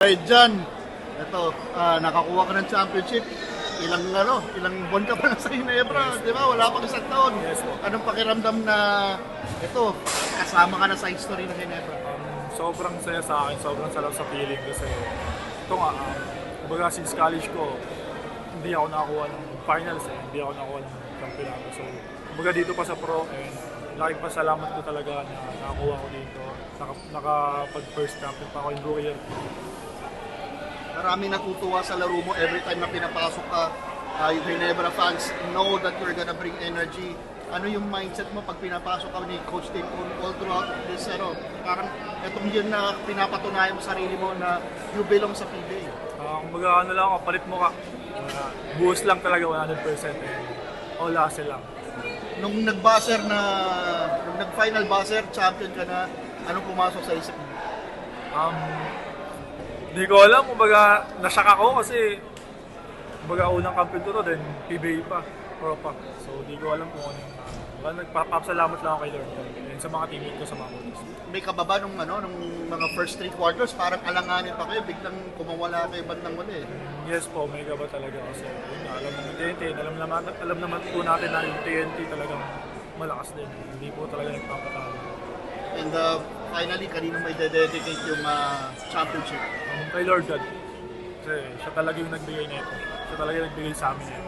Right dyan, ito, nakakuha ka ng championship. Ilang buwan ka pa na sa Ginebra, di ba? Wala pang isang taon. Yes po. Anong pakiramdam na ito, kasama ka na sa history ng Ginebra? Sobrang saya sa akin, sobrang sarap sa feeling kasi ito nga, kumbaga since college ko, hindi ako nakakuha ng finals hindi ako nakakuha ng kampiyonato. So, kumbaga dito pa sa pro, laking pasalamat ko talaga na nakakuha ko dito. Nakapag first champion pa ako in rookie year. Marami natutuwa sa laro mo every time na pinapasok ka. Yung Ginebra fans know that you're gonna bring energy. Ano yung mindset mo pag pinapasok ka ni Coach Dave all throughout this, parang itong yun na pinapatunayan mo sarili mo na you belong sa PBA. Kumbaga ano lang ako, palit mo ka. Buhos lang talaga 100%. All hustle lang. Nung nag-final buzzer, champion ka na, anong pumasok sa isip mo? Hindi ko alam, kumbaga nasyak ako kasi kumbaga unang kampiyon ko to, then PBA pa, pro pa. So hindi ko alam kung ano yung nagpapasalamat lang ako kay Lord and sa mga teammate ko sa mga coaches. May kababa nung mga first 3 quarters, parang alanganin pa kayo, biglang kumawala kayo bandang wala Yes po, may gaba talaga kasi alam naman TNT, alam naman po natin na yung TNT talagang malakas din. Hindi po talaga nagpapatalo. And finally, kanino may dedicate yung championship? Kay Lord God. Kasi siya talaga yung nagbigay nito. Siya talaga yung nagbigay sa amin nito.